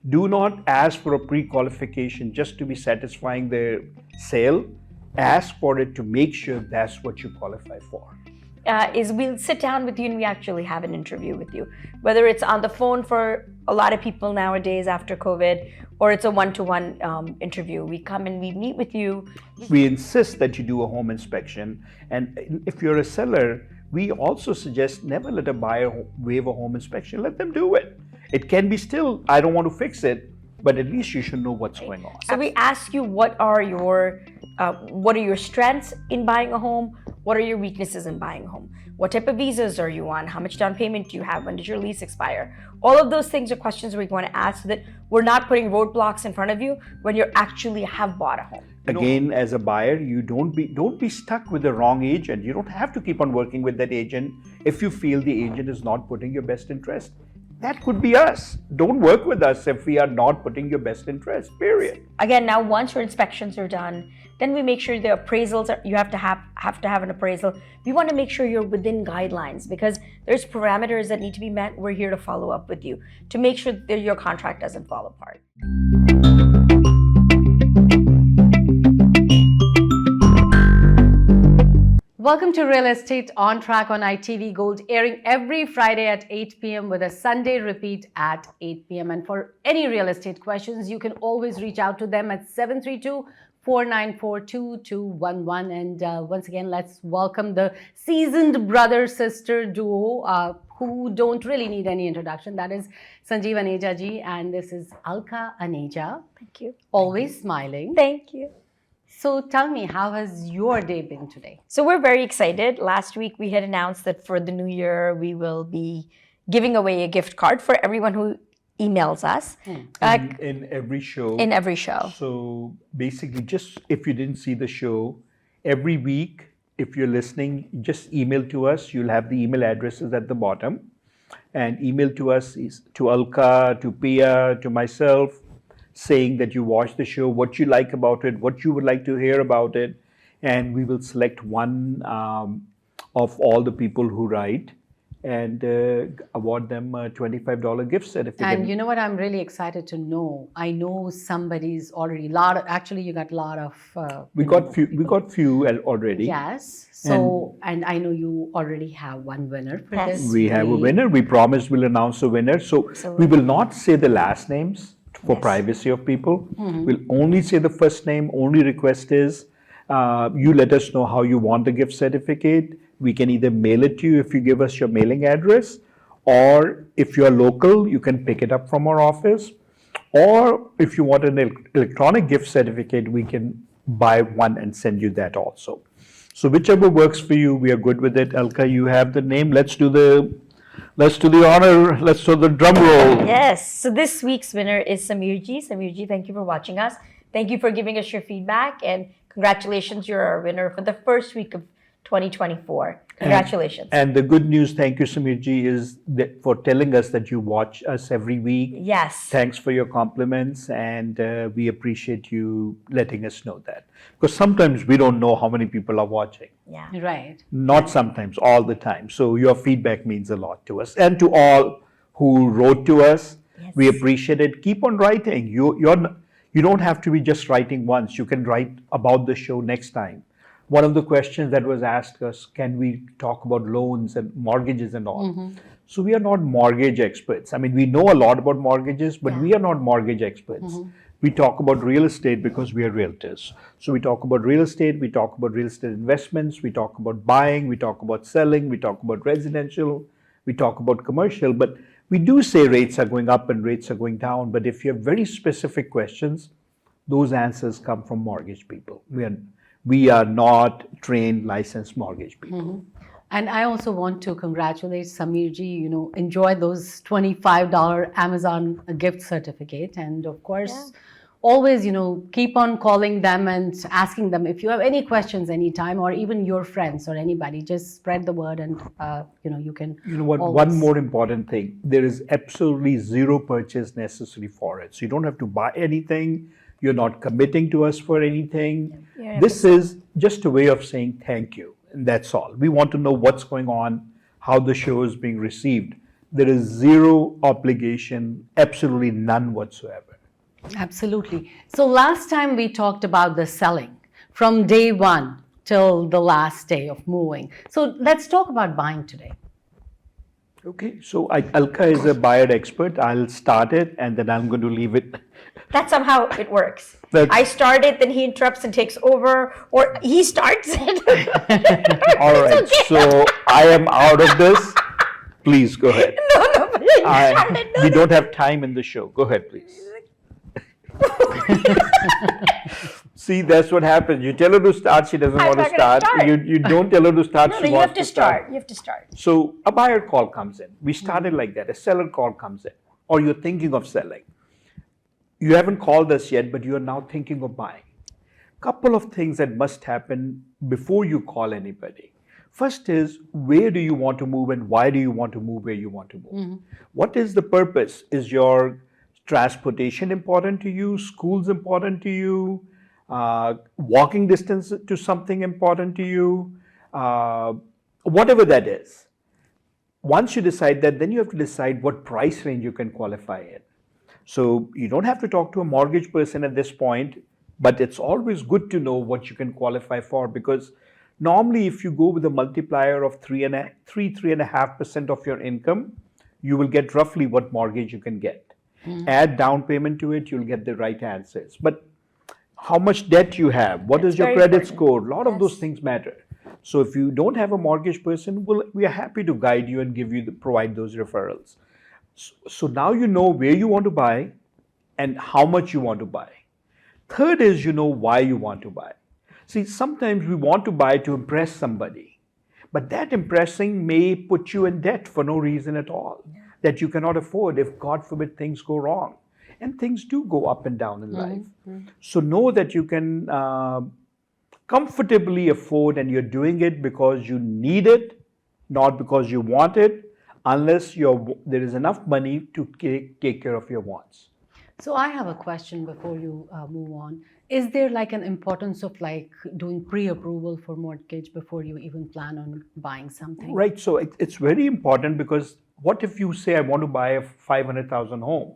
Do not ask for a pre-qualification just to be satisfying their sale. Ask for it to make sure that's what you qualify for. Is we'll sit down with you and we actually have an interview with you. Whether it's on the phone for a lot of people nowadays after COVID, or it's a one-to-one interview. We come and we meet with you. We insist that you do a home inspection. And if you're a seller, we also suggest never let a buyer waive a home inspection. Let them do it. It can be still, I don't want to fix it, but at least you should know what's going on. So we ask you what are your strengths in buying a home? What are your weaknesses in buying a home? What type of visas are you on? How much down payment do you have? When does your lease expire? All of those things are questions we want to ask so that we're not putting roadblocks in front of you when you actually have bought a home. Again, as a buyer, you don't be stuck with the wrong agent. You don't have to keep on working with that agent if you feel the agent is not putting your best interest. That could be us. Don't work with us if we are not putting your best interest, period. Again, now once your inspections are done, then we make sure the appraisals you have to have an appraisal. We want to make sure you're within guidelines because there's parameters that need to be met. We're here to follow up with you to make sure that your contract doesn't fall apart. Welcome to Real Estate On Track on ITV Gold, airing every Friday at 8 p.m. with a Sunday repeat at 8 p.m. And for any real estate questions, you can always reach out to them at 732-494-2211. And once again, let's welcome the seasoned brother-sister duo who don't really need any introduction. That is Sanjeev Aneja ji, and this is Alka Aneja. Thank you. Always smiling. Thank you. So tell me, how has your day been today? So we're very excited. Last week we had announced that for the new year we will be giving away a gift card for everyone who emails us. In every show. In every show. So basically, just if you didn't see the show, every week, if you're listening, just email to us. You'll have the email addresses at the bottom. And email to us is to Alka, to Pia, to myself, saying that you watched the show, what you like about it, what you would like to hear about it, and we will select one of all the people who write and award them a $25 gift certificate. And you know what I'm really excited to know? I know somebody's already you got a lot of we got few already. Yes. So and I know you already have one winner for this. We have a winner. We promised we'll announce a winner. So we will not say the last names for privacy of people. We'll only say the first name. Only request is you let us know how you want the gift certificate. We can either mail it to you if you give us your mailing address, or if you're local, you can pick it up from our office. Or if you want an electronic gift certificate, we can buy one and send you that also. So whichever works for you, we are good with it. Alka, you have the name. Let's do the honor. Let's do the drum roll. Yes. So this week's winner is Samirji. Samirji, thank you for watching us. Thank you for giving us your feedback, and congratulations, you're our winner for the first week of 2024. Congratulations. And the good news, thank you, Samirji, is that for telling us that you watch us every week. Yes. Thanks for your compliments, and we appreciate you letting us know that. Because sometimes we don't know how many people are watching. Yeah. Right. Not sometimes, all the time. So your feedback means a lot to us. And to all who wrote to us, we appreciate it. Keep on writing. You don't have to be just writing once. You can write about the show next time. One of the questions that was asked us, can we talk about loans and mortgages and all? So we are not mortgage experts. I mean, we know a lot about mortgages, but we are not mortgage experts. We talk about real estate because we are realtors. So we talk about real estate, we talk about real estate investments, we talk about buying, we talk about selling, we talk about residential, we talk about commercial, but we do say rates are going up and rates are going down. But if you have very specific questions, those answers come from mortgage people. We are not trained, licensed mortgage people. And I also want to congratulate Samirji, enjoy those $25 Amazon gift certificate. And of course, always, keep on calling them and asking them if you have any questions anytime, or even your friends or anybody, just spread the word and, you can. You know what, always. one more important thing, there is absolutely zero purchase necessary for it. So you don't have to buy anything. You're not committing to us for anything. This is just a way of saying thank you. And that's all. We want to know what's going on, how the show is being received. There is zero obligation, absolutely none whatsoever. Absolutely. So last time we talked about the selling from day one till the last day of moving. So let's talk about buying today. Okay, so Alka is a buyer expert. I'll start it and then I'm going to leave it. That's somehow it works. That's- I start it, then he interrupts and takes over, or he starts it. All right, so I am out of this. Please go ahead. No, but you started. No, We no. don't have time in the show. Go ahead, please. See, that's what happens. You tell her to start, she doesn't I'm want to not gonna start. start. You don't tell her to start, No, she no, you wants have to start. start. You have to start. So a buyer call comes in. We started like that. A seller call comes in, or you're thinking of selling. You haven't called us yet, but you are now thinking of buying. Couple of things that must happen before you call anybody. First is, where do you want to move and why do you want to move where you want to move? What is the purpose? Is your transportation important to you? School's important to you? Walking distance to something important to you? Whatever that is. Once you decide that, then you have to decide what price range you can qualify in. So you don't have to talk to a mortgage person at this point, but it's always good to know what you can qualify for, because normally if you go with a multiplier of 3.5% of your income, you will get roughly what mortgage you can get. Add down payment to it, you'll get the right answers. But how much debt you have, what is your very credit important. score, a lot of those Yes. things matter. So if you don't have a mortgage person, we are happy to guide you and provide those referrals. So now you know where you want to buy and how much you want to buy. Third is you know why you want to buy. See, sometimes we want to buy to impress somebody, but that impressing may put you in debt for no reason at all, that you cannot afford if, God forbid, things go wrong. And things do go up and down in life. So know that you can comfortably afford, and you're doing it because you need it, not because you want it, unless there is enough money to take care of your wants. So I have a question before you move on. Is there like an importance of like doing pre-approval for mortgage before you even plan on buying something? Right. So it's very important, because what if you say, I want to buy a 500,000 home,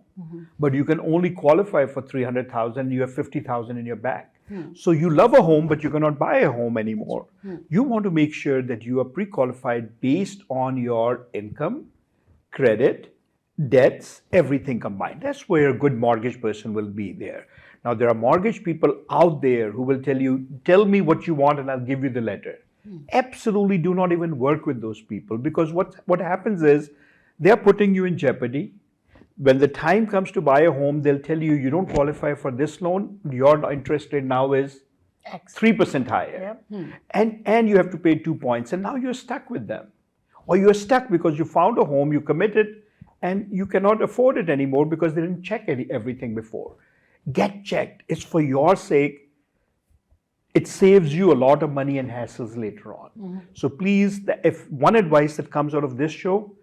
but you can only qualify for 300,000, you have 50,000 in your bank. So you love a home, but you cannot buy a home anymore. You want to make sure that you are pre-qualified based on your income, credit, debts, everything combined. That's where a good mortgage person will be there. Now, there are mortgage people out there who will tell you, tell me what you want and I'll give you the letter. Absolutely do not even work with those people, because what happens is they're putting you in jeopardy. When the time comes to buy a home, they'll tell you, you don't qualify for this loan. Your interest rate now is X. 3% higher. And you have to pay 2 points. And now you're stuck with them. Or you're stuck because you found a home, you committed, and you cannot afford it anymore because they didn't check everything before. Get checked. It's for your sake. It saves you a lot of money and hassles later on. So please, if one advice that comes out of this show,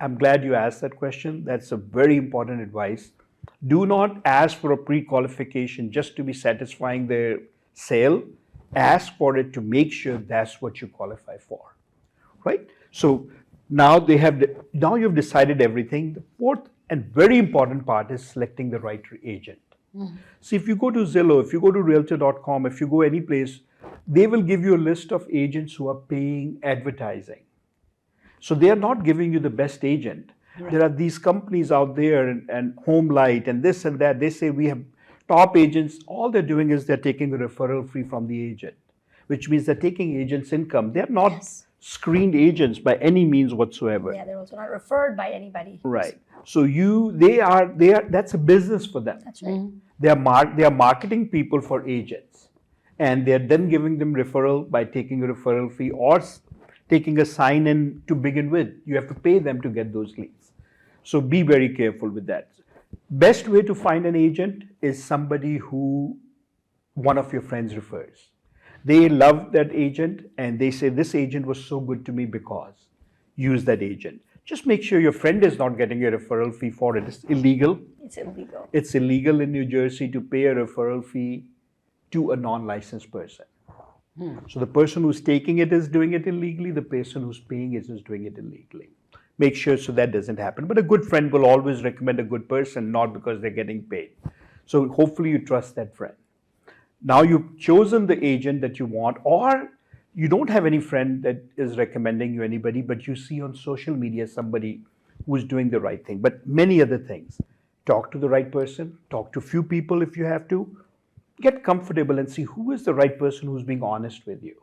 I'm glad you asked that question. That's a very important advice. Do not ask for a pre-qualification just to be satisfying their sale. Ask for it to make sure that's what you qualify for, right? So now you've decided everything. The fourth and very important part is selecting the right agent. See, if you go to Zillow, if you go to Realtor.com, if you go any place, they will give you a list of agents who are paying advertising. So they are not giving you the best agent. Right. There are these companies out there and Homelight and this and that. They say we have top agents. All they're doing is they're taking a referral fee from the agent, which means they're taking agents' income. They're not screened agents by any means whatsoever. Yeah, they're also not referred by anybody. Right. So they are. That's a business for them. That's right. They are marketing people for agents, and they're then giving them referral by taking a referral fee or taking a sign-in to begin with. You have to pay them to get those leads. So be very careful with that. Best way to find an agent is somebody who one of your friends refers. They love that agent and they say, this agent was so good to me because. Use that agent. Just make sure your friend is not getting a referral fee for it. It's illegal. It's illegal. It's illegal in New Jersey to pay a referral fee to a non-licensed person. So the person who's taking it is doing it illegally. The person who's paying it is doing it illegally. make sure so that doesn't happen. But a good friend will always recommend a good person, not because they're getting paid. So hopefully you trust that friend. Now you've chosen the agent that you want, or you don't have any friend that is recommending you anybody, but you see on social media somebody who's doing the right thing. But many other things. Talk to the right person, talk to few people if you have to, get comfortable and see who is the right person who's being honest with you,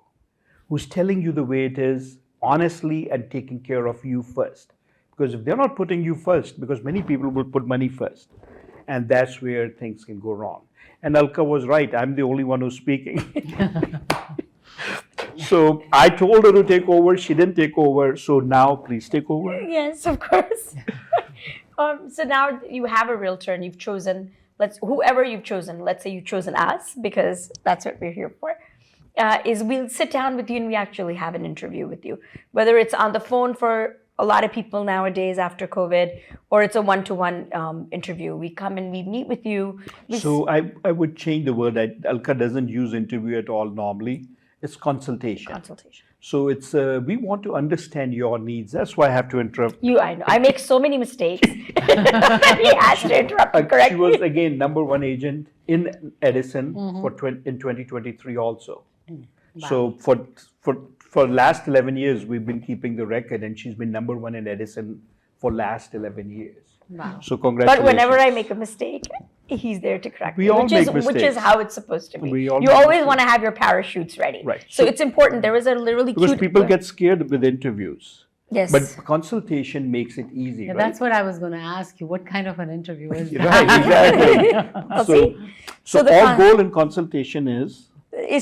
who's telling you the way it is, honestly, and taking care of you first. Because if they're not putting you first, because many people will put money first, and that's where things can go wrong. And Alka was right, I'm the only one who's speaking. So I told her to take over, she didn't take over, so now please take over. Yes, of course. So now you have a realtor and you've chosen, whoever you've chosen, let's say you've chosen us, because that's what we're here for. Is we'll sit down with you and we actually have an interview with you. Whether it's on the phone for a lot of people nowadays after COVID, or it's a one-to-one interview. We come and we meet with you. So I would change the word. Alka doesn't use interview at all normally. It's consultation. Consultation. So it's we want to understand your needs. That's why I have to interrupt. I know. I make so many mistakes. He has to interrupt me, correct? She was again #1 agent in Edison in 2023 also. Wow. So for last 11 years we've been keeping the record, and she's been #1 in Edison for last 11 years. Wow. So congratulations. But whenever I make a mistake, he's there to correct me, all which make is mistakes. how it's supposed to be. We all You make always mistakes. want to have your parachutes ready. Right. So So- it's important. There was a literally Because cute people get scared with interviews. Yes. But consultation makes it easy, Yeah, right? that's what I was going to ask you. What kind of an interview is that? Right, exactly. Well, so see? so So the our con- goal in consultation is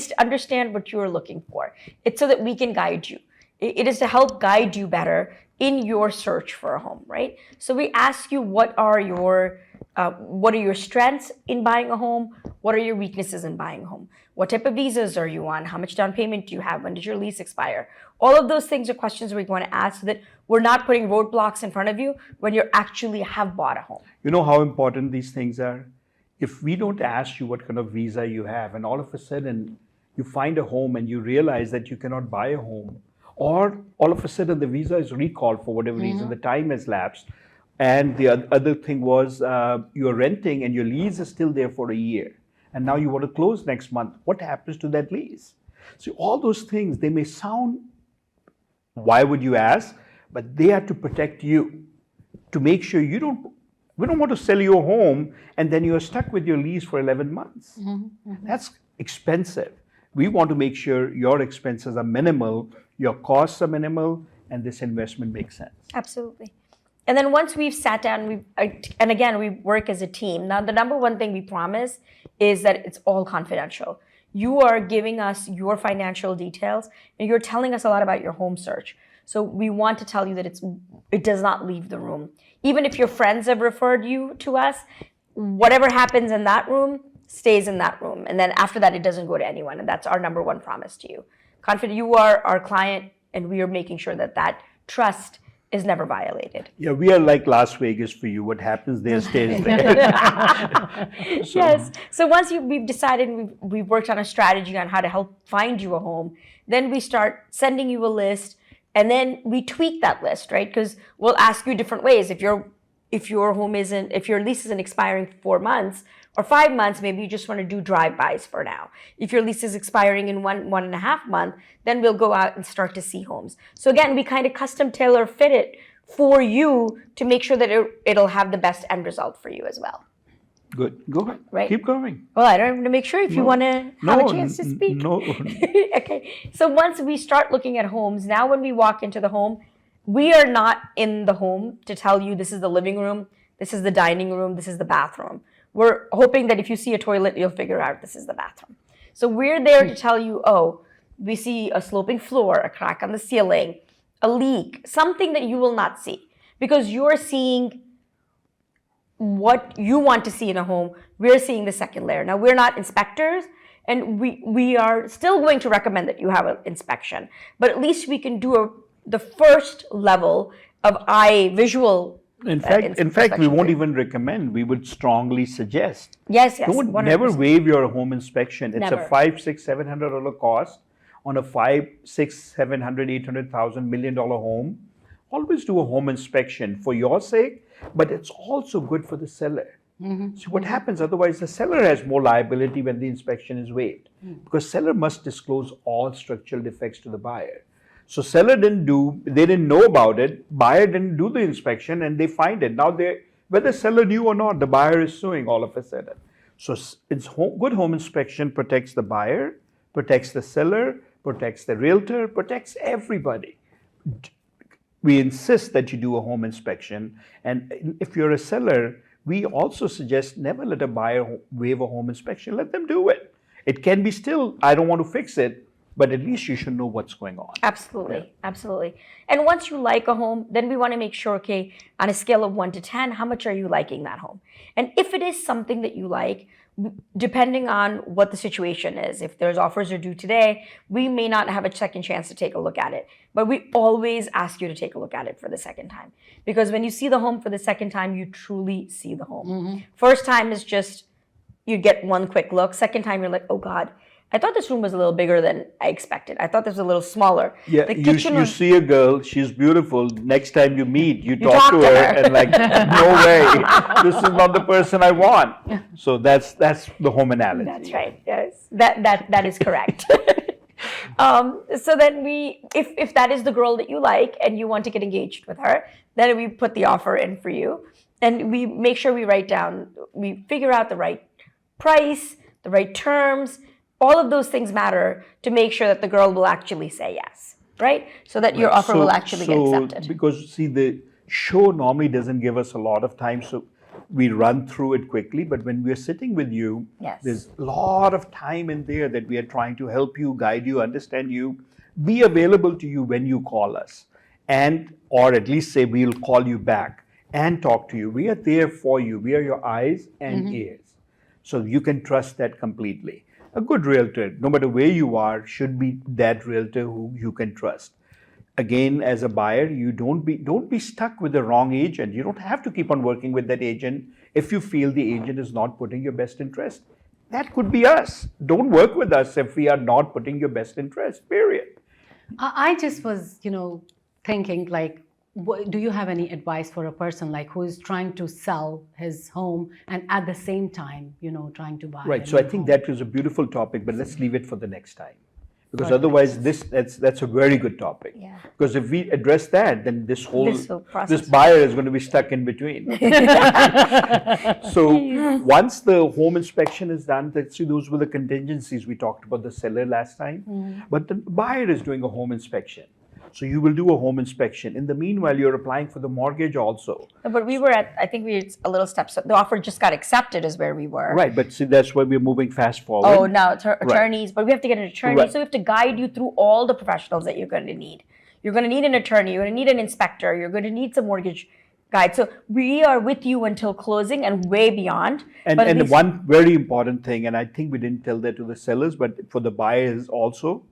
to understand what you're looking for. It's so that we can guide you. It is to help guide you better in your search for a home, right? So we ask you what are your strengths in buying a home? What are your weaknesses in buying a home? What type of visas are you on? How much down payment do you have? When does your lease expire? All of those things are questions we want to ask so that we're not putting roadblocks in front of you when you actually have bought a home. You know how important these things are? If we don't ask you what kind of visa you have, and all of a sudden you find a home and you realize that you cannot buy a home, or all of a sudden the visa is recalled for whatever reason, the time has lapsed, and the other thing was you're renting and your lease is still there for a year, and now you want to close next month, what happens to that lease? So all those things, they may sound, why would you ask? But they are to protect you, to make sure we don't want to sell you a home and then you're stuck with your lease for 11 months. That's expensive. We want to make sure your expenses are minimal, your costs are minimal, and this investment makes sense. Absolutely. And then once we've sat down, and again, we work as a team. Now, the #1 thing we promise is that it's all confidential. You are giving us your financial details, and you're telling us a lot about your home search. So we want to tell you that it does not leave the room. Even if your friends have referred you to us, whatever happens in that room stays in that room. And then after that, it doesn't go to anyone. And that's our #1 promise to you. Confident, you are our client, and we are making sure that trust is never violated. Yeah, we are like Las Vegas for you. What happens there stays there. Yes. So once we've decided, we've worked on a strategy on how to help find you a home, then we start sending you a list, and then we tweak that list, right? Because we'll ask you different ways. If your lease isn't expiring for 4 months or 5 months, maybe you just want to do drive-bys for now. If your lease is expiring in 1.5 months, then we'll go out and start to see homes. So again, we kind of custom tailor fit it for you to make sure that it'll have the best end result for you as well. Good. Go ahead. Right. Keep going. Well, I don't want to make sure if you want to have a chance to speak. No. Okay. So once we start looking at homes, now when we walk into the home, we are not in the home to tell you this is the living room, this is the dining room, this is the bathroom. We're hoping that if you see a toilet, you'll figure out this is the bathroom. So we're there to tell you, oh, we see a sloping floor, a crack on the ceiling, a leak, something that you will not see because you're seeing what you want to see in a home. We're seeing the second layer. Now, we're not inspectors, and we are still going to recommend that you have an inspection, but at least we can do the first level of visual. In fact, we won't even recommend. We would strongly suggest. Yes. Don't 100%. never waive your home inspection. It's Never. a $500, $600, $700 cost on a $500, $600, $700, $800,000 $1 million home. always do a home inspection for your sake, but it's also good for the seller. So what happens otherwise, the seller has more liability when the inspection is waived, because seller must disclose all structural defects to the buyer. So seller they didn't know about it, buyer didn't do the inspection, and they find it. Now whether seller knew or not, the buyer is suing all of a sudden. So good home inspection protects the buyer, protects the seller, protects the realtor, protects everybody. We insist that you do a home inspection, and if you're a seller, we also suggest never let a buyer waive a home inspection. Let them do it. It can be still, I don't want to fix it, but at least you should know what's going on. Absolutely, absolutely. And once you like a home, then we want to make sure, okay, on a scale of 1 to 10, how much are you liking that home? And if it is something that you like, depending on what the situation is, if there's offers are due today, we may not have a second chance to take a look at it. But we always ask you to take a look at it for the second time. Because when you see the home for the second time, you truly see the home. First time is just, you get one quick look. Second time, you're like, oh God, I thought this room was a little bigger than I expected. I thought this was a little smaller. Yeah, the you see a girl, she's beautiful. Next time you meet, you talk to her and like, no way, this is not the person I want. So that's the home analogy. That's right. Yes, that is correct. So then if that is the girl that you like and you want to get engaged with her, then we put the offer in for you, and we make sure we figure out the right price, the right terms. All of those things matter to make sure that the girl will actually say yes, right? So that your offer will actually get accepted. Because see, the show normally doesn't give us a lot of time, so we run through it quickly. But when we're sitting with you, there's a lot of time in there that we are trying to help you, guide you, understand you, be available to you when you call us, or at least say we'll call you back and talk to you. We are there for you. We are your eyes and ears. So you can trust that completely. A good realtor, no matter where you are, should be that realtor who you can trust. Again, as a buyer, you don't be stuck with the wrong agent. You don't have to keep on working with that agent if you feel the agent is not putting your best interest. That could be us. Don't work with us if we are not putting your best interest, period. I just was, thinking like, do you have any advice for a person like who is trying to sell his home and at the same time, trying to buy? Right. So I think that was a beautiful topic, but let's leave it for the next time. Because otherwise, that's a very good topic. Yeah. Because if we address that, then this process buyer is going to be stuck in between. So once the home inspection is done, those were the contingencies we talked about the seller last time. But the buyer is doing a home inspection. So you will do a home inspection. In the meanwhile, you're applying for the mortgage also. But we were I think a little step. So the offer just got accepted is where we were. Right, but see, that's why we're moving fast forward. Oh, now attorneys, but we have to get an attorney. Right. So we have to guide you through all the professionals that you're going to need. You're going to need an attorney. You're going to need an inspector. You're going to need some mortgage guide. So we are with you until closing and way beyond. And one very important thing, and I think we didn't tell that to the sellers, but for the buyers also,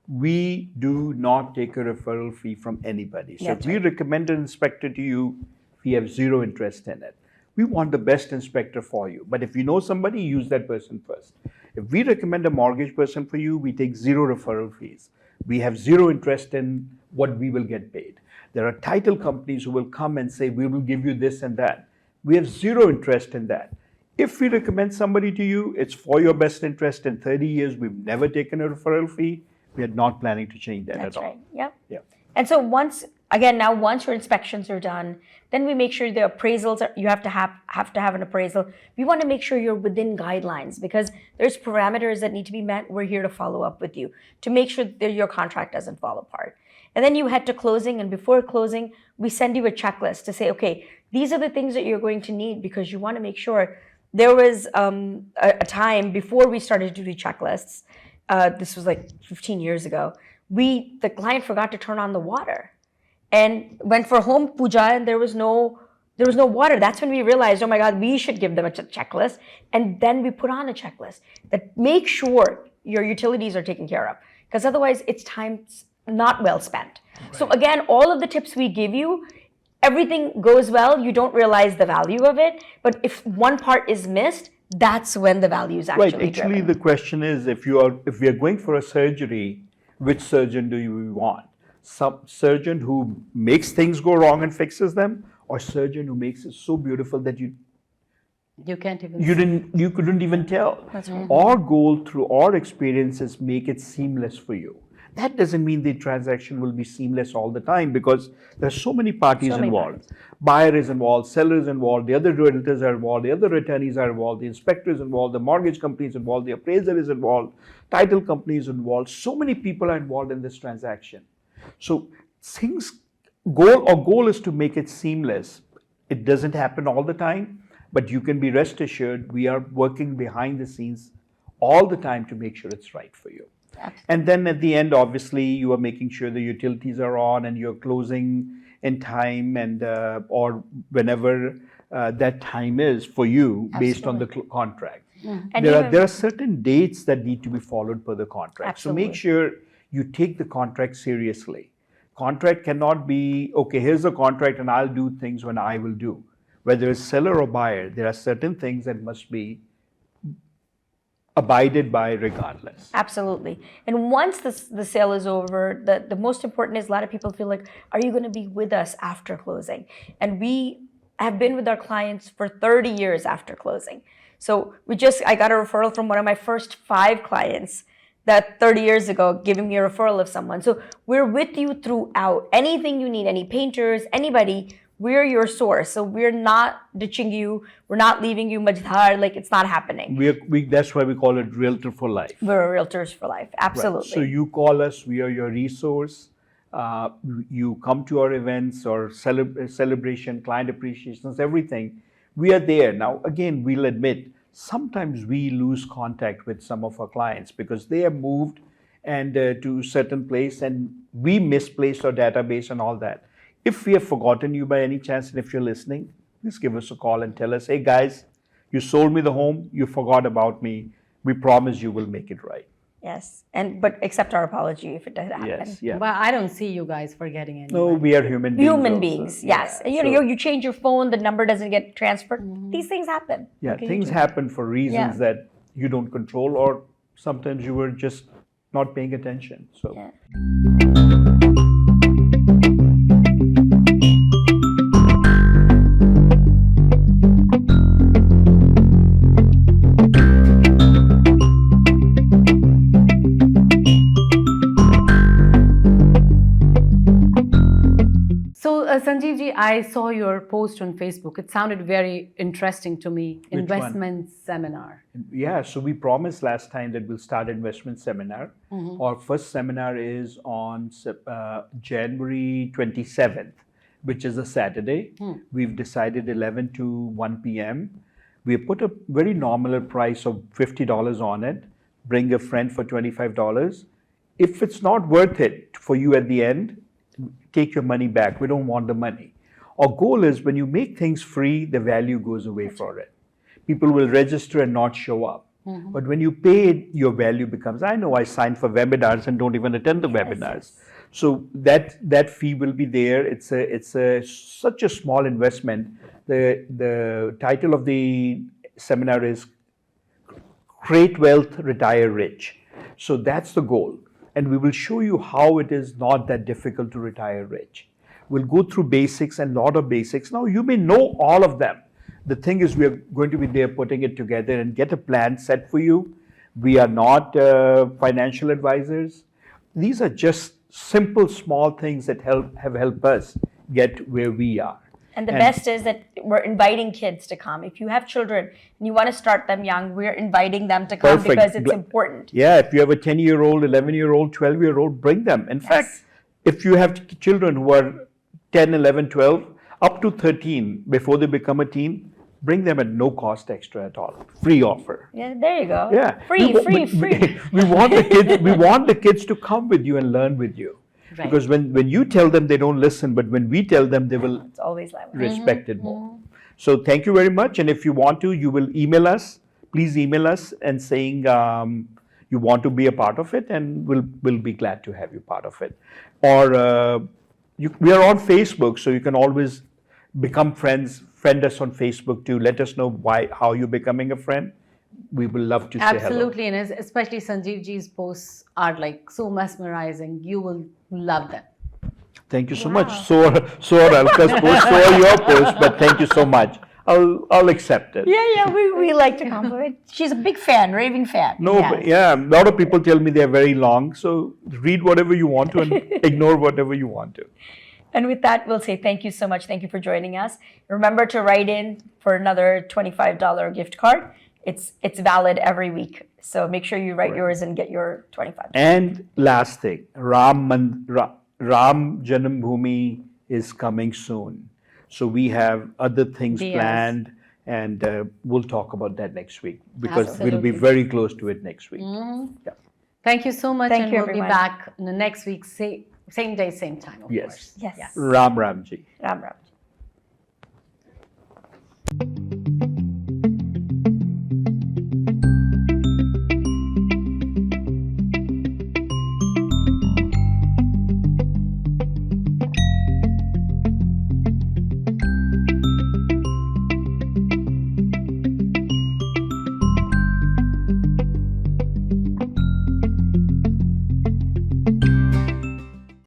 we do not take a referral fee from anybody. So if we recommend an inspector to you, we have zero interest in it. We want the best inspector for you. But if you know somebody, use that person first. If we recommend a mortgage person for you, we take zero referral fees. We have zero interest in what we will get paid. There are title companies who will come and say, we will give you this and that. We have zero interest in that. If we recommend somebody to you, it's for your best interest. In 30 years, we've never taken a referral fee. We are not planning to change that at all. That's right. Yep. Yeah. And so once your inspections are done, then we make sure the appraisals you have to have an appraisal. We want to make sure you're within guidelines because there's parameters that need to be met. We're here to follow up with you to make sure that your contract doesn't fall apart. And then you head to closing, and before closing, we send you a checklist to say, okay, these are the things that you're going to need because you want to make sure. There was a time before we started to do checklists. This was like 15 years ago. The client forgot to turn on the water and went for home puja and there was no water. That's when we realized, oh my God, we should give them a checklist. And then we put on a checklist that make sure your utilities are taken care of because otherwise it's time not well spent. Right. So again, all of the tips we give you, everything goes well. You don't realize the value of it. But if one part is missed, that's when the value is actually Right. Actually, driven. the question is, if we are going for a surgery, which surgeon do you want? some surgeon who makes things go wrong and fixes them, or surgeon who makes it so beautiful that you can't even you couldn't even tell. That's right. Our goal through our experiences make it seamless for you. That doesn't mean the transaction will be seamless all the time, because there are so many parties So many involved. Buyer is involved, seller is involved, the other realtors are involved, the other attorneys are involved, the inspector is involved, the mortgage company is involved, the appraiser is involved, title company is involved. So many people are involved in this transaction. So our goal is to make it seamless. It doesn't happen all the time, but you can be rest assured we are working behind the scenes all the time to make sure it's right for you. And then at the end, obviously, you are making sure the utilities are on and you're closing in time, and or whenever that time is for you based on the contract. And There are certain dates that need to be followed per the contract. Absolutely. So make sure you take the contract seriously. Contract cannot be, okay, here's a contract and I'll do things when I will do. Whether it's seller or buyer, there are certain things that must be abided by regardless. Absolutely. And once the sale is over, the most important is a lot of people feel like, are you going to be with us after closing? And we have been with our clients for 30 years after closing. So I got a referral from one of my first 5 clients that 30 years ago, giving me a referral of someone. So we're with you throughout. Anything you need, any painters, anybody, we're your source. So we're not ditching you. We're not leaving you majdhar. Like, it's not happening. That's why we call it Realtor for Life. We're realtors for life. Absolutely. Right. So you call us, we are your resource. You come to our events or celebration, client appreciations, everything. We are there. Now, again, we'll admit, sometimes we lose contact with some of our clients because they have moved and to a certain place, and we misplaced our database and all that. If we have forgotten you by any chance, and if you're listening, please give us a call and tell us, hey guys, you sold me the home, you forgot about me. We promise you will make it right. Yes, but accept our apology if it did happen. Yes, yeah. But I don't see you guys forgetting anything. No, we are human beings. Human also. beings, yes. Yeah, And you change your phone, the number doesn't get transferred. These things happen. Yeah, What can you things do? happen for reasons that you don't control, or sometimes you were just not paying attention. So. Yeah. Sanjeev ji, I saw your post on Facebook. It sounded very interesting to me. Which Investment seminar. Yeah, so we promised last time that we'll start investment seminar. Our first seminar is on January 27th, which is a Saturday. We've decided 11 to 1 p.m. We put a very nominal price of $50 on it. Bring a friend for $25. If it's not worth it for you at the end, take your money back. We don't want the money. Our goal is, when you make things free, the value goes away for it. People will register and not show up. But when you pay, your value becomes, I know I signed for webinars and don't even attend the webinars. So that fee will be there. It's such a small investment. The title of the seminar is Create Wealth, Retire Rich. So that's the goal. And we will show you how it is not that difficult to retire rich. We'll go through basics and a lot of basics. Now, you may know all of them. The thing is, we are going to be there putting it together and get a plan set for you. We are not financial advisors. These are just simple, small things that have helped us get where we are. And the best is that we're inviting kids to come. If you have children and you want to start them young, we're inviting them to come because it's important. Yeah, if you have a 10-year-old, 11-year-old, 12-year-old, bring them. In fact, if you have children who are 10, 11, 12, up to 13, before they become a teen, bring them at no cost extra at all. Free offer. Yeah, there you go. Yeah. Free. We want the kids to come with you and learn with you. Right. Because when you tell them, they don't listen, but when we tell them, they will it's always like respect it more. So thank you very much. And if you want to, you will email us. Please email us and saying you want to be a part of it, and we'll be glad to have you part of it. Or we are on Facebook, so you can always become friends. Friend us on Facebook to let us know how you're becoming a friend. We will love to say hello. Absolutely, and especially Sanjeev ji's posts are like so mesmerizing. You will love them. Thank you so much. So are Alka's post, so are your post, but thank you so much. I'll accept it. Yeah, we like to compliment. She's a big fan, raving fan. No, but yeah, a lot of people tell me they're very long, so read whatever you want to and ignore whatever you want to. And with that, we'll say thank you so much. Thank you for joining us. Remember to write in for another $25 gift card. It's valid every week. So make sure you write yours and get your $25. And last thing, Ram Janambhoomi is coming soon. So we have other things Yes. planned, and we'll talk about that next week because we'll be Absolutely. very close to it next week. Yeah. Thank you so much, Thank and you, we'll everyone. be back in the next week, same day, same time, of Yes. course. Yes. Ram Ramji. Ram Ram.